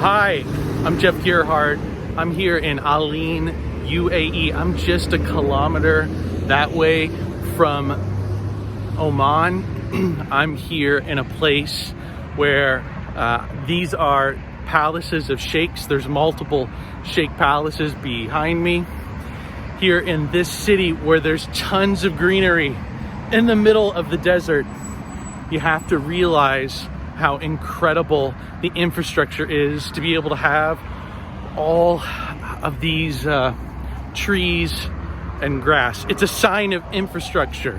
Hi, I'm Jeff Gerhardt. I'm here in Aleen, UAE. I'm just a kilometer that way from Oman. I'm here in a place where these are palaces of sheikhs. There's multiple sheikh palaces behind me. Here in this city where there's tons of greenery in the middle of the desert, you have to realize how incredible the infrastructure is to be able to have all of these trees and grass. It's a sign of infrastructure.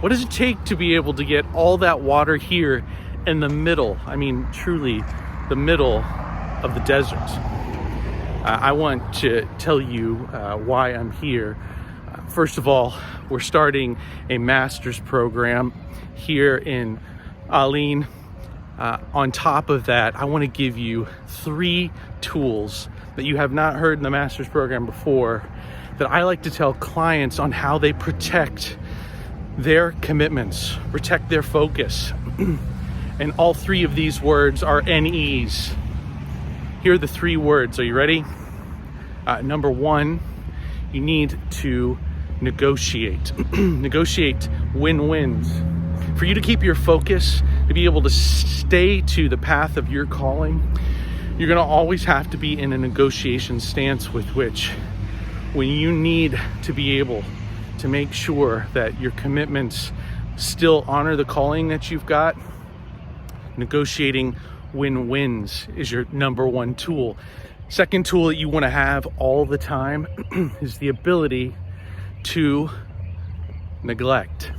What does it take to be able to get all that water here in the middle? I mean, truly the middle of the desert. I want to tell you why I'm here. First of all, we're starting a master's program here in Aleen. On top of that, I want to give you 3 tools that you have not heard in the master's program before that I like to tell clients on how they protect their commitments, protect their focus. And all 3 of these words are NEs. Here are the 3 words. Are you ready? Number 1, you need to negotiate. Negotiate win-wins. For you to keep your focus, to be able to stay to the path of your calling, you're going to always have to be in a negotiation stance with which, when you need to be able to make sure that your commitments still honor the calling that you've got, negotiating win-wins is your number 1 tool. Second tool that you want to have all the time is the ability to neglect.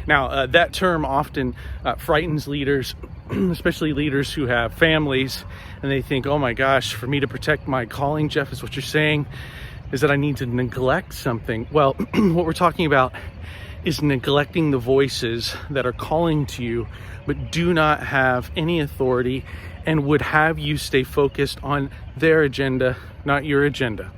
Now, that term often frightens leaders, especially leaders who have families, and they think, oh my gosh, for me to protect my calling, Jeff, is what you're saying, is that I need to neglect something. Well, what we're talking about is neglecting the voices that are calling to you, but do not have any authority and would have you stay focused on their agenda, not your agenda.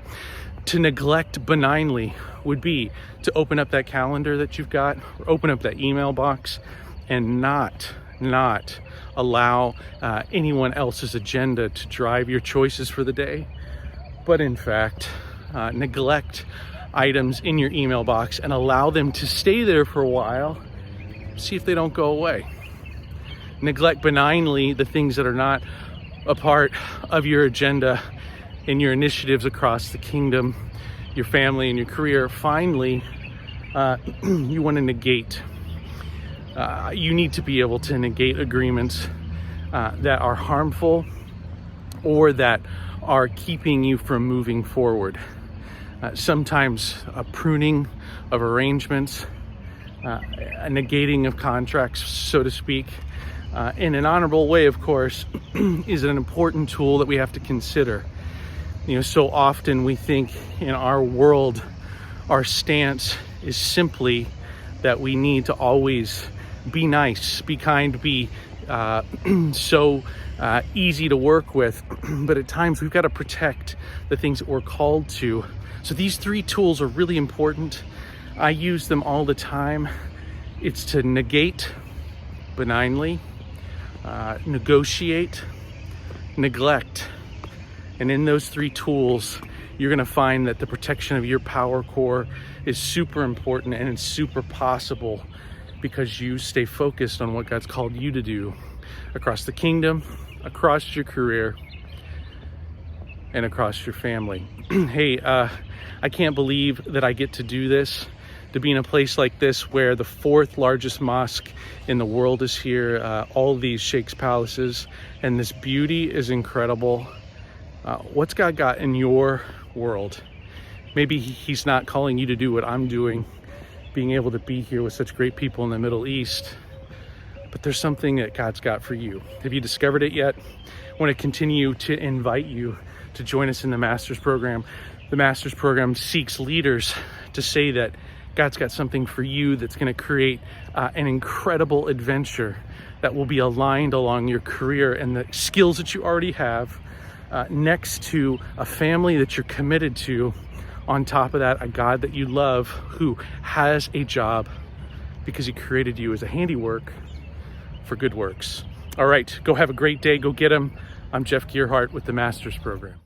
To neglect benignly would be to open up that calendar that you've got, or open up that email box, and not allow anyone else's agenda to drive your choices for the day, but in fact, neglect items in your email box and allow them to stay there for a while, see if they don't go away. Neglect benignly the things that are not a part of your agenda in your initiatives across the kingdom, your family, and your career. Finally, you want to negate. You need to be able to negate agreements that are harmful or that are keeping you from moving forward. Sometimes a pruning of arrangements, a negating of contracts, so to speak, in an honorable way, of course, is an important tool that we have to consider. You know, so often we think in our world, our stance is simply that we need to always be nice, be kind, be so easy to work with. But at times we've got to protect the things that we're called to. So these 3 tools are really important. I use them all the time. It's to negate benignly, negotiate, neglect. And in those 3 tools, you're going to find that the protection of your power core is super important, and it's super possible because you stay focused on what God's called you to do across the kingdom, across your career, and across your family. Hey, I can't believe that I get to do this, to be in a place like this where the 4th largest mosque in the world is here, all these sheikhs' palaces, and this beauty is incredible. What's God got in your world? Maybe he's not calling you to do what I'm doing, being able to be here with such great people in the Middle East, but there's something that God's got for you. Have you discovered it yet? I want to continue to invite you to join us in the master's program. The master's program seeks leaders to say that God's got something for you that's going to create an incredible adventure that will be aligned along your career and the skills that you already have, next to a family that you're committed to. On top of that, a God that you love who has a job because he created you as a handiwork for good works. All right, go have a great day. Go get them. I'm Jeff Gearhart with the Master's Program.